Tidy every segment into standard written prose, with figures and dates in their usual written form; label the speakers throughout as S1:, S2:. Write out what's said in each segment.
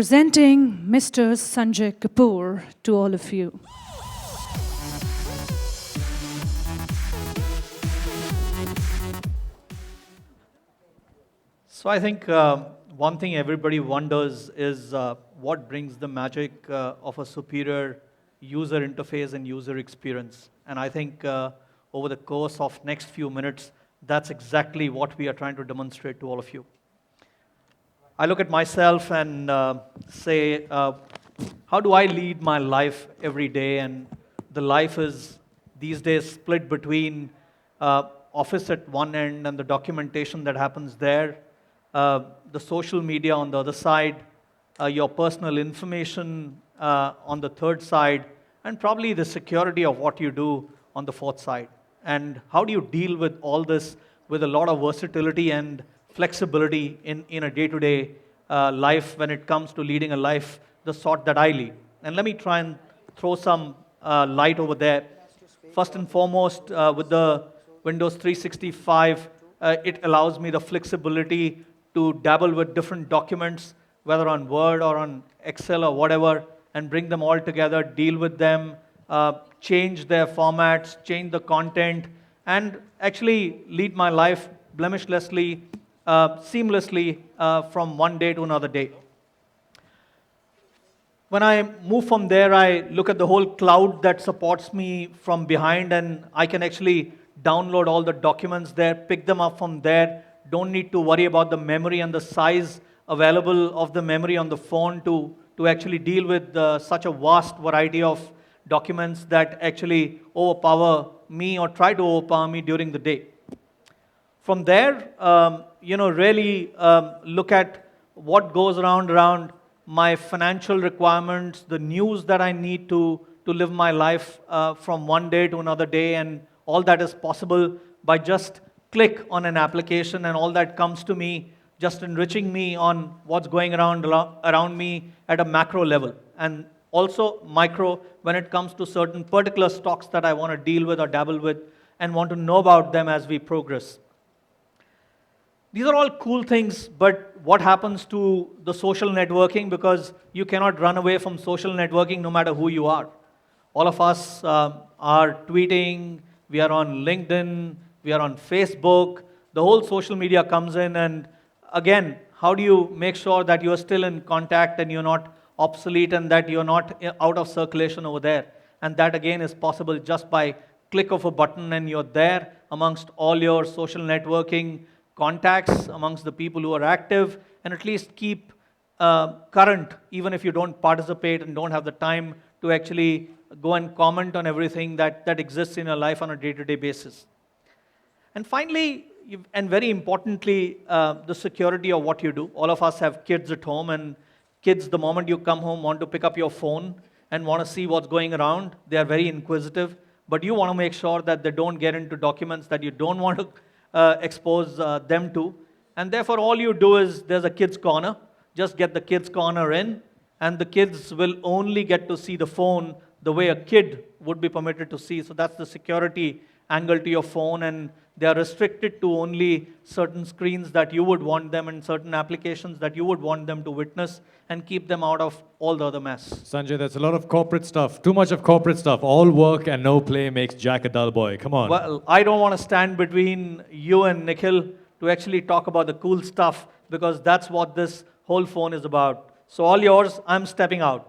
S1: Presenting Mr. Sanjay Kapoor to all of you.
S2: So I think one thing everybody wonders is what brings the magic of a superior user interface and user experience. And I think over the course of next few minutes, that's exactly what we are trying to demonstrate to all of you. I look at myself and say, how do I lead my life every day? And the life is these days split between office at one end and the documentation that happens there, the social media on the other side, your personal information on the third side, and probably the security of what you do on the fourth side. And how do you deal with all this with a lot of versatility and flexibility in a day-to-day life when it comes to leading a life the sort that I lead? And let me try and throw some light over there. First and foremost, with the Windows 365, it allows me the flexibility to dabble with different documents, whether on Word or on Excel or whatever, and bring them all together, deal with them, change their formats, change the content, and actually lead my life blemishlessly, seamlessly from one day to another day. When I move from there, I look at the whole cloud that supports me from behind, and I can actually download all the documents there, pick them up from there, don't need to worry about the memory and the size available of the memory on the phone to actually deal with such a vast variety of documents that actually overpower me or try to overpower me during the day. From there, really look at what goes around my financial requirements, the news that I need to live my life from one day to another day, and all that is possible by just click on an application, and all that comes to me, just enriching me on what's going around me at a macro level, and also micro when it comes to certain particular stocks that I want to deal with or dabble with and want to know about them as we progress. These are all cool things, but what happens to the social networking? Because you cannot run away from social networking no matter who you are. All of us are tweeting, we are on LinkedIn, we are on Facebook, the whole social media comes in, and again, how do you make sure that you are still in contact and you're not obsolete and that you're not out of circulation over there? And that again is possible just by click of a button, and you're there amongst all your social networking contacts, amongst the people who are active, and at least keep current, even if you don't participate and don't have the time to actually go and comment on everything that exists in your life on a day-to-day basis. And finally, and very importantly, the security of what you do. All of us have kids at home, and kids, the moment you come home, want to pick up your phone and want to see what's going around. They are very inquisitive, but you want to make sure that they don't get into documents that you don't want to expose them to. And therefore, all you do is, there's a kids corner. Just get the kids corner in, and the kids will only get to see the phone the way a kid would be permitted to see. So that's the security angle to your phone, and they are restricted to only certain screens that you would want them and certain applications that you would want them to witness, and keep them out of all the other mess.
S3: Sanjay, that's a lot of corporate stuff. Too much of corporate stuff. All work and no play makes Jack a dull boy. Come on.
S2: Well, I don't want to stand between you and Nikhil to actually talk about the cool stuff, because that's what this whole phone is about. So all yours, I'm stepping out.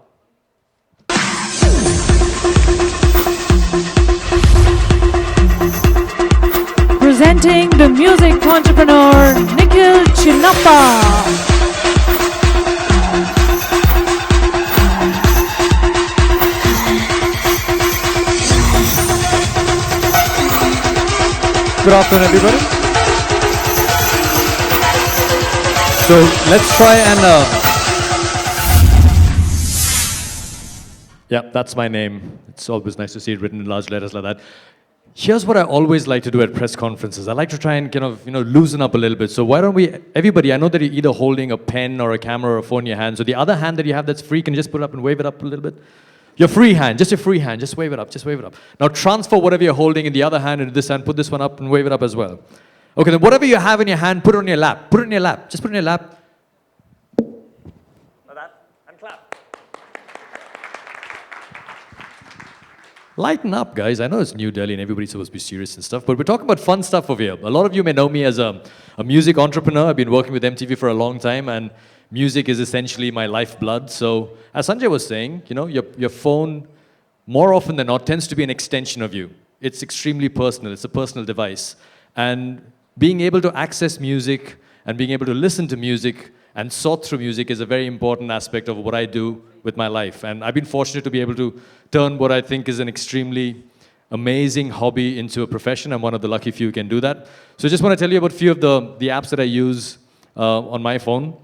S1: Presenting the music entrepreneur, Nikhil Chinnappa.
S3: Good afternoon, everybody. So let's try and... Yeah, that's my name. It's always nice to see it written in large letters like that. Here's what I always like to do at press conferences. I like to try and loosen up a little bit. So why don't we, everybody, I know that you're either holding a pen or a camera or a phone in your hand. So the other hand that you have that's free, can you just put it up and wave it up a little bit? Your free hand, just your free hand, just wave it up, just wave it up. Now transfer whatever you're holding in the other hand into this hand, put this one up and wave it up as well. Okay, then whatever you have in your hand, put it on your lap. Put it in your lap, just put it in your lap. Lighten up, guys. I know it's New Delhi and everybody's supposed to be serious and stuff, but we're talking about fun stuff over here. A lot of you may know me as a music entrepreneur. I've been working with MTV for a long time, and music is essentially my lifeblood. So, as Sanjay was saying, your phone, more often than not, tends to be an extension of you. It's extremely personal. It's a personal device. And being able to access music and being able to listen to music and sort through music is a very important aspect of what I do with my life. And I've been fortunate to be able to turn what I think is an extremely amazing hobby into a profession. I'm one of the lucky few who can do that. So I just want to tell you about a few of the apps that I use on my phone.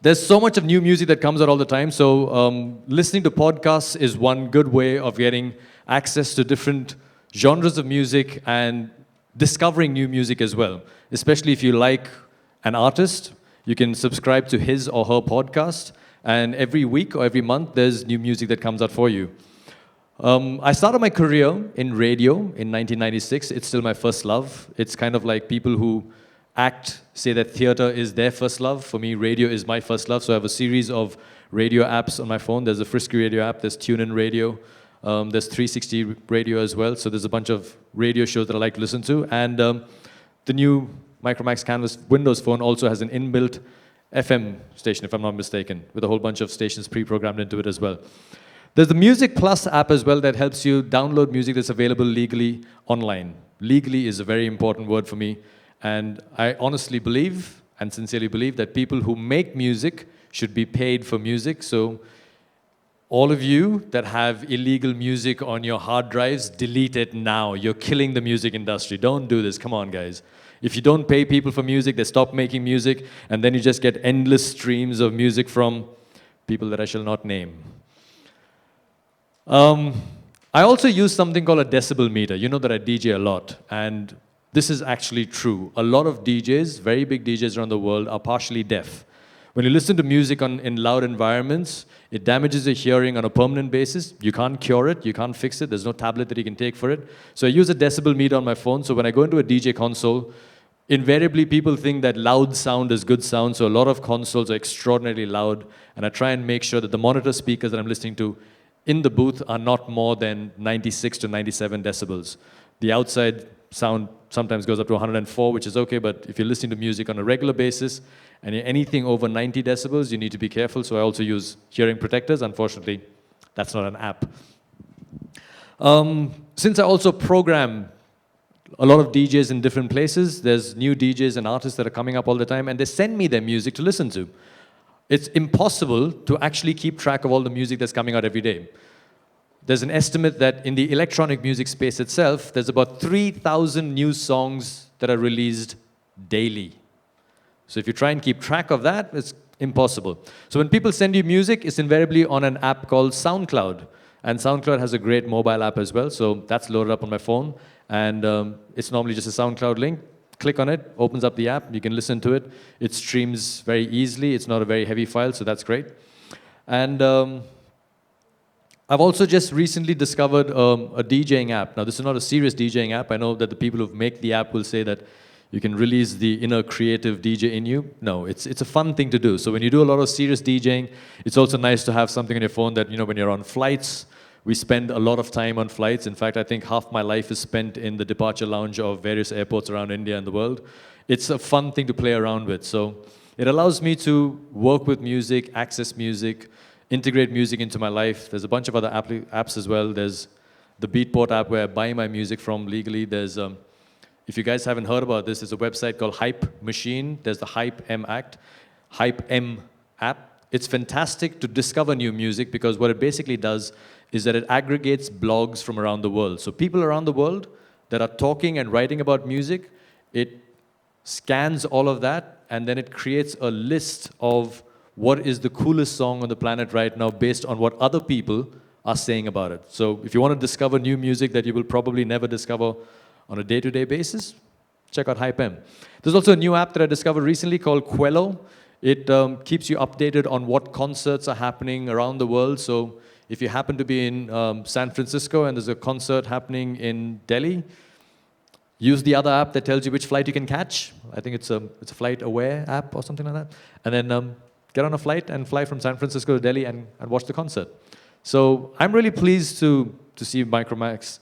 S3: There's so much of new music that comes out all the time. So listening to podcasts is one good way of getting access to different genres of music and discovering new music as well. Especially if you like an artist, you can subscribe to his or her podcast, and every week or every month, there's new music that comes out for you. I started my career in radio in 1996. It's still my first love. It's kind of like people who act say that theater is their first love. For me, radio is my first love. So I have a series of radio apps on my phone. There's a Frisky Radio app. There's TuneIn Radio. There's 360 Radio as well. So there's a bunch of radio shows that I like to listen to. And the new Micromax Canvas Windows phone also has an inbuilt FM station, if I'm not mistaken, with a whole bunch of stations pre-programmed into it as well. There's the Music Plus app as well that helps you download music that's available legally online. Legally is a very important word for me. And I honestly believe, and sincerely believe, that people who make music should be paid for music. So all of you that have illegal music on your hard drives, delete it now. You're killing the music industry. Don't do this. Come on, guys. If you don't pay people for music, they stop making music, and then you just get endless streams of music from people that I shall not name. I also use something called a decibel meter. You know that I DJ a lot, and this is actually true. A lot of DJs, very big DJs around the world, are partially deaf. When you listen to music in loud environments, it damages your hearing on a permanent basis. You can't cure it, you can't fix it, there's no tablet that you can take for it. So I use a decibel meter on my phone, so when I go into a DJ console, invariably people think that loud sound is good sound, so a lot of consoles are extraordinarily loud, and I try and make sure that the monitor speakers that I'm listening to in the booth are not more than 96 to 97 decibels. The outside sound sometimes goes up to 104, which is okay, but if you're listening to music on a regular basis, and anything over 90 decibels, you need to be careful. So I also use hearing protectors. Unfortunately, that's not an app. Since I also program a lot of DJs in different places, there's new DJs and artists that are coming up all the time, and they send me their music to listen to. It's impossible to actually keep track of all the music that's coming out every day. There's an estimate that in the electronic music space itself, there's about 3,000 new songs that are released daily. So if you try and keep track of that, it's impossible. So when people send you music, it's invariably on an app called SoundCloud. And SoundCloud has a great mobile app as well, so that's loaded up on my phone. And it's normally just a SoundCloud link. Click on it, opens up the app, you can listen to it. It streams very easily. It's not a very heavy file, so that's great. And I've also just recently discovered a DJing app. Now, this is not a serious DJing app. I know that the people who make the app will say that you can release the inner creative DJ in you. No, it's a fun thing to do. So when you do a lot of serious DJing, it's also nice to have something on your phone that, when you're on flights, we spend a lot of time on flights. In fact, I think half my life is spent in the departure lounge of various airports around India and the world. It's a fun thing to play around with. So it allows me to work with music, access music, integrate music into my life. There's a bunch of other apps as well. There's the Beatport app where I buy my music from legally. There's if you guys haven't heard about this, there's a website called Hype Machine. There's the Hype M app. It's fantastic to discover new music because what it basically does is that it aggregates blogs from around the world. So people around the world that are talking and writing about music, it scans all of that, and then it creates a list of what is the coolest song on the planet right now based on what other people are saying about it. So if you want to discover new music that you will probably never discover on a day-to-day basis, check out HypeM. There's also a new app that I discovered recently called Quello. It keeps you updated on what concerts are happening around the world. So if you happen to be in San Francisco and there's a concert happening in Delhi, use the other app that tells you which flight you can catch. I think it's a Flight Aware app or something like that. And then get on a flight and fly from San Francisco to Delhi and watch the concert. So I'm really pleased to see Micromax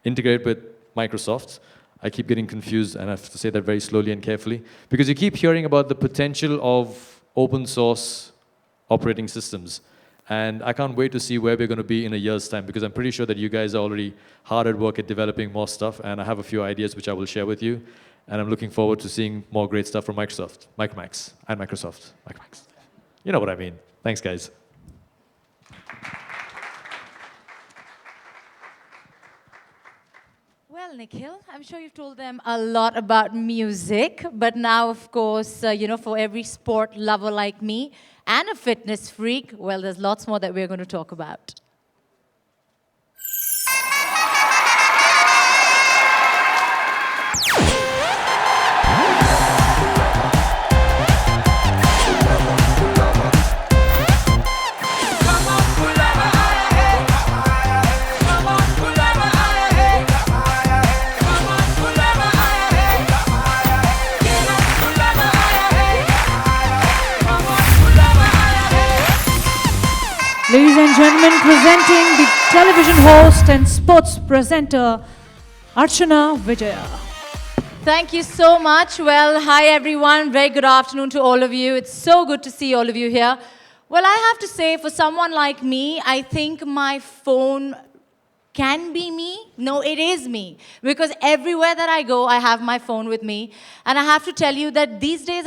S3: integrate with Microsoft. I keep getting confused, and I have to say that very slowly and carefully, because you keep hearing about the potential of open source operating systems. And I can't wait to see where we're going to be in a year's time, because I'm pretty sure that you guys are already hard at work at developing more stuff, and I have a few ideas which I will share with you. And I'm looking forward to seeing more great stuff from Microsoft, Micromax, and Microsoft, Micromax. You know what I mean. Thanks, guys.
S4: Well, Nikhil, I'm sure you've told them a lot about music, but now, of course, for every sport lover like me and a fitness freak, well, there's lots more that we're going to talk about.
S1: Ladies and gentlemen, presenting the television host and sports presenter, Archana Vijaya.
S4: Thank you so much. Well, hi everyone. Very good afternoon to all of you. It's so good to see all of you here. Well, I have to say, for someone like me, I think my phone can be me. No, it is me. Because everywhere that I go, I have my phone with me. And I have to tell you that these days,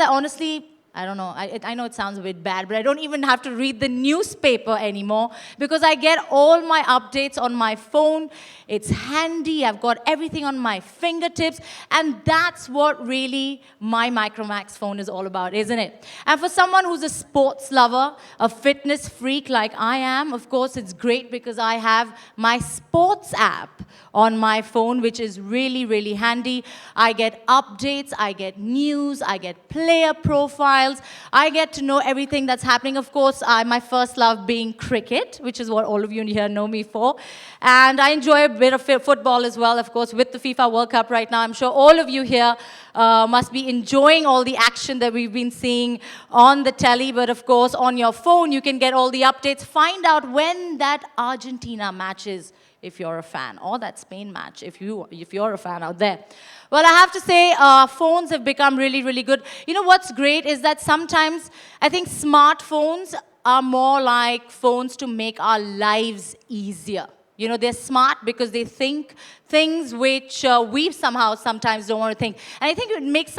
S4: I don't know, I know it sounds a bit bad, but I don't even have to read the newspaper anymore because I get all my updates on my phone. It's handy, I've got everything on my fingertips, and that's what really my Micromax phone is all about, isn't it? And for someone who's a sports lover, a fitness freak like I am, of course it's great because I have my sports app on my phone, which is really, really handy. I get updates, I get news, I get player profiles, I get to know everything that's happening. Of course, my first love being cricket, which is what all of you here know me for. And I enjoy a bit of football as well, of course, with the FIFA World Cup right now. I'm sure all of you here must be enjoying all the action that we've been seeing on the telly. But of course, on your phone, you can get all the updates. Find out when that Argentina match is, if you're a fan, or that Spain match, if you're a fan out there. Well, I have to say, phones have become really, really good. You know what's great is that sometimes I think smartphones are more like phones to make our lives easier. You know, they're smart because they think things which we somehow sometimes don't want to think. And I think it makes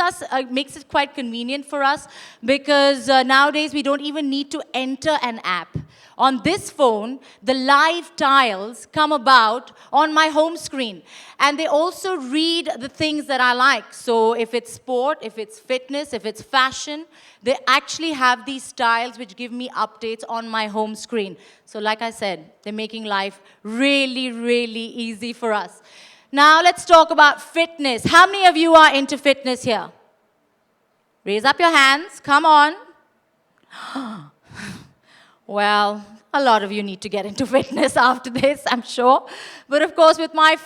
S4: it quite convenient for us because nowadays we don't even need to enter an app. On this phone, the live tiles come about on my home screen. And they also read the things that I like. So if it's sport, if it's fitness, if it's fashion, they actually have these tiles which give me updates on my home screen. So like I said, they're making life really, really easy for us. Now let's talk about fitness. How many of you are into fitness here? Raise up your hands. Come on. Well, a lot of you need to get into fitness after this, I'm sure. But of course, with my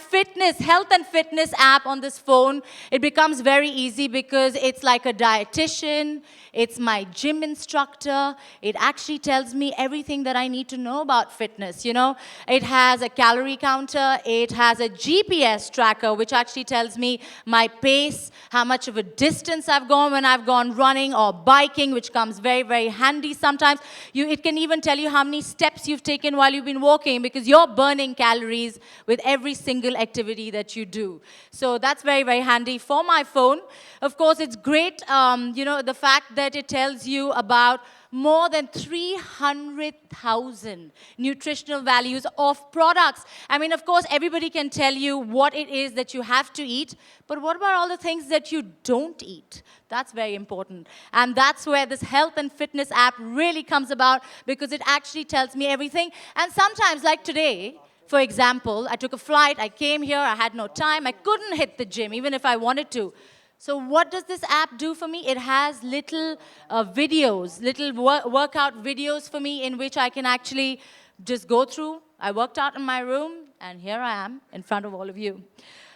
S4: health and fitness app on this phone, it becomes very easy because it's like a dietitian, it's my gym instructor. It actually tells me everything that I need to know about fitness, you know. It has a calorie counter, it has a GPS tracker, which actually tells me my pace, how much of a distance I've gone when I've gone running or biking, which comes very, very handy sometimes. It can even tell you how many steps you've taken while you've been walking because you're burning calories with every single activity that you do. So that's very, very handy for my phone. Of course, it's great, you know, the fact that it tells you about more than 300,000 nutritional values of products. I mean, of course, everybody can tell you what it is that you have to eat, but what about all the things that you don't eat? That's very important. And that's where this health and fitness app really comes about because it actually tells me everything. And sometimes, like today, for example, I took a flight, I came here, I had no time, I couldn't hit the gym even if I wanted to. So what does this app do for me? It has little videos, little workout videos for me in which I can actually just go through. I worked out in my room, and here I am in front of all of you.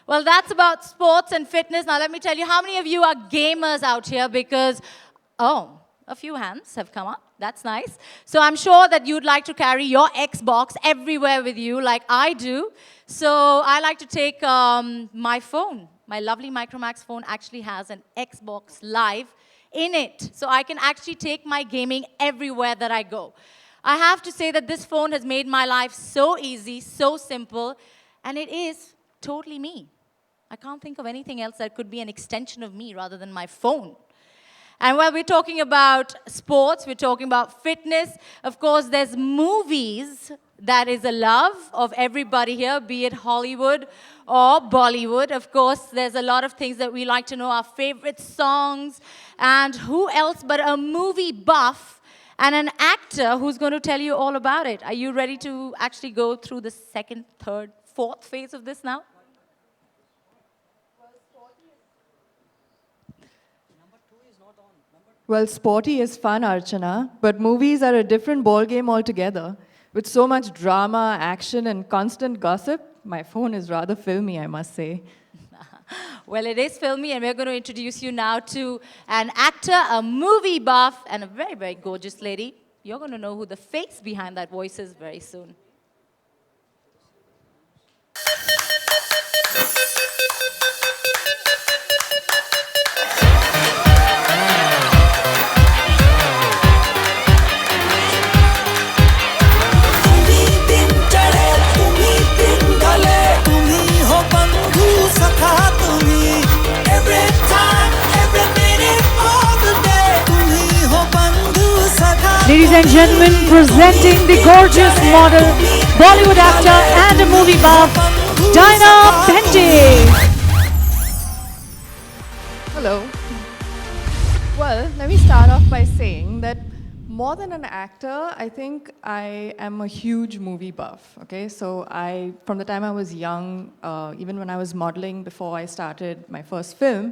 S4: Well, that's about sports and fitness. Now, let me tell you, how many of you are gamers out here? Because, oh, A few hands have come up. That's nice. So I'm sure that you'd like to carry your Xbox everywhere with you like I do. So I like to take my phone. My lovely Micromax phone actually has an Xbox Live in it. So I can actually take my gaming everywhere that I go. I have to say that this phone has made my life so easy, so simple, and it is totally me. I can't think of anything else that could be an extension of me rather than my phone. And while we're talking about sports, we're talking about fitness. Of course, there's movies that is a love of everybody here, be it Hollywood or Bollywood. Of course, there's a lot of things that we like to know, our favorite songs, and who else but a movie buff and an actor who's going to tell you all about it. Are you ready to actually go through the second, third, fourth phase of this now?
S5: Well, sporty is fun, Archana, but movies are a different ballgame altogether. With so much drama, action, and constant gossip, my phone is rather filmy, I must say.
S4: Well, it is filmy, and we're going to introduce you now to an actor, a movie buff, and a very, very gorgeous lady. You're going to know who the face behind that voice is very soon.
S1: Ladies and gentlemen, presenting the gorgeous model, Bollywood actor and a movie buff, Dinah Bente.
S5: Hello. Well, let me start off by saying that more than an actor, I think I am a huge movie buff, okay? So from the time I was young, even when I was modeling before I started my first film,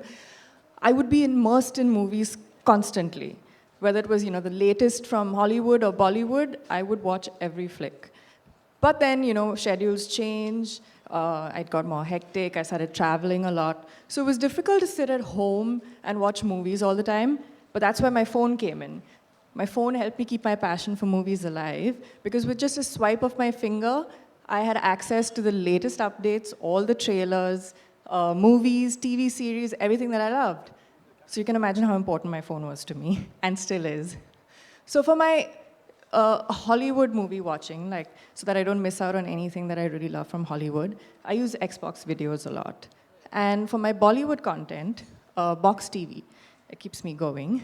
S5: I would be immersed in movies constantly. Whether it was, the latest from Hollywood or Bollywood, I would watch every flick. But then, schedules changed, I got more hectic, I started traveling a lot. So it was difficult to sit at home and watch movies all the time, but that's where my phone came in. My phone helped me keep my passion for movies alive, because with just a swipe of my finger, I had access to the latest updates, all the trailers, movies, TV series, everything that I loved. So you can imagine how important my phone was to me, and still is. So for my Hollywood movie watching, so that I don't miss out on anything that I really love from Hollywood, I use Xbox videos a lot. And for my Bollywood content, Box TV. It keeps me going.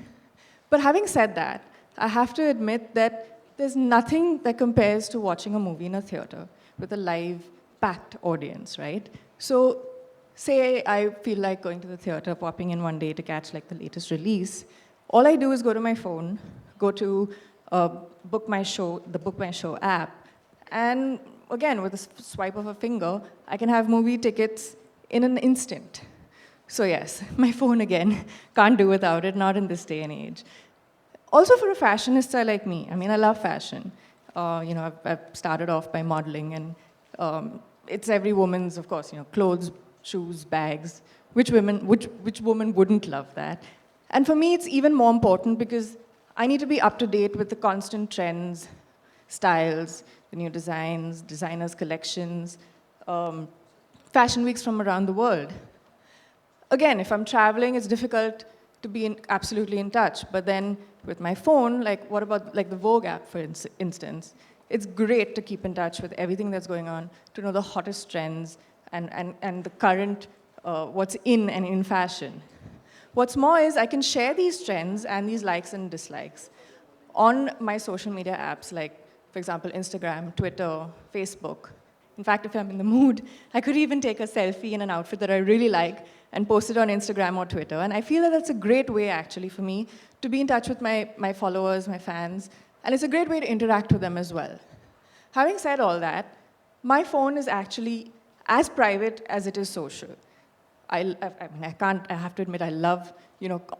S5: But having said that, I have to admit that there's nothing that compares to watching a movie in a theater with a live, packed audience, right? So say I feel like going to the theater, popping in one day to catch the latest release. All I do is go to my phone, go to Book My Show, the Book My Show app, and again, with a swipe of a finger, I can have movie tickets in an instant. So yes, my phone again, can't do without it, not in this day and age. Also for a fashionista like me, I love fashion. I've started off by modeling, and it's every woman's, of course, clothes, shoes, bags. Which woman wouldn't love that? And for me, it's even more important because I need to be up to date with the constant trends, styles, the new designs, designers' collections, fashion weeks from around the world. Again, if I'm traveling, it's difficult to be absolutely in touch. But then with my phone, what about the Vogue app, for instance? It's great to keep in touch with everything that's going on, to know the hottest trends, and the current, what's in and in fashion. What's more is I can share these trends and these likes and dislikes on my social media apps, for example, Instagram, Twitter, Facebook. In fact, if I'm in the mood, I could even take a selfie in an outfit that I really like and post it on Instagram or Twitter. And I feel that that's a great way, actually, for me to be in touch with my followers, my fans, and it's a great way to interact with them as well. Having said all that, my phone is actually as private as it is social. I have to admit, I love,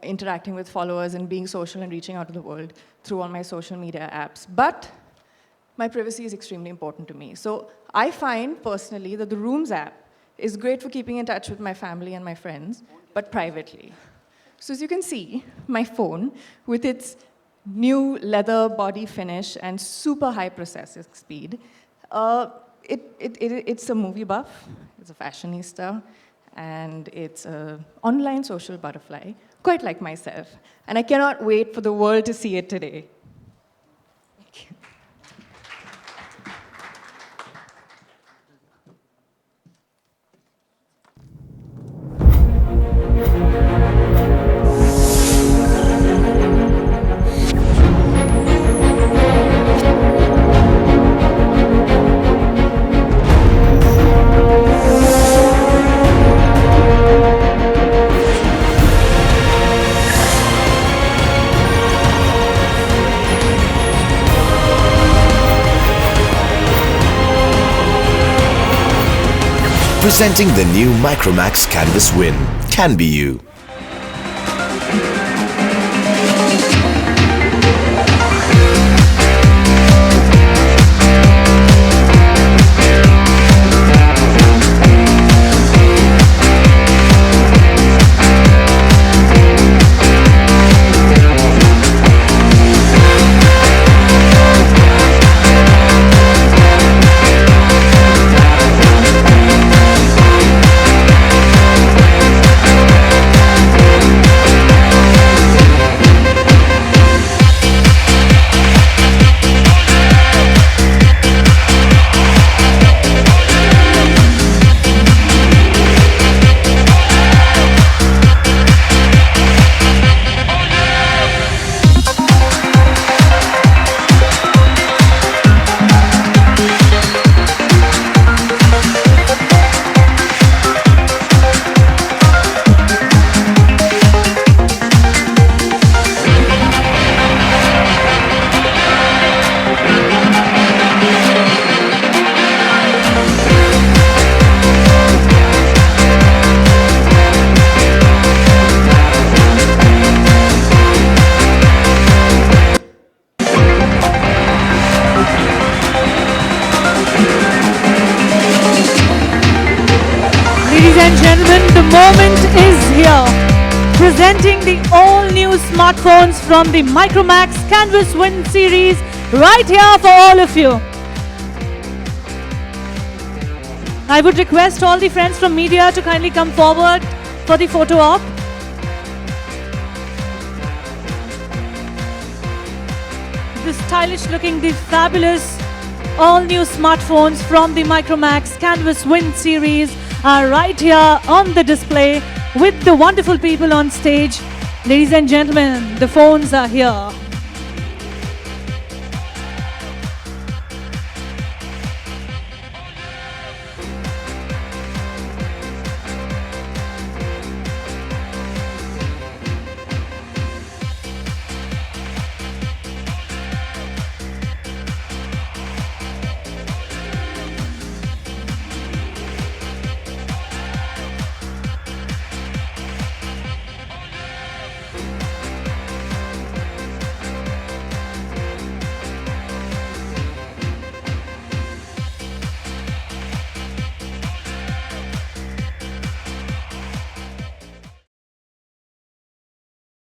S5: interacting with followers and being social and reaching out to the world through all my social media apps. But my privacy is extremely important to me. So I find, personally, that the Rooms app is great for keeping in touch with my family and my friends, but privately. So as you can see, my phone, with its new leather body finish and super high processing speed. It's a movie buff, it's a fashionista, and it's an online social butterfly, quite like myself. And I cannot wait for the world to see it today. Thank you.
S6: Presenting the new Micromax Canvas Win. Can be you.
S1: Ladies and gentlemen, the moment is here. Presenting the all-new smartphones from the Micromax Canvas Win series right here for all of you. I would request all the friends from media to kindly come forward for the photo op. The stylish looking, the fabulous all-new smartphones from the Micromax Canvas Win series are right here on the display with the wonderful people on stage. Ladies and gentlemen, the phones are here.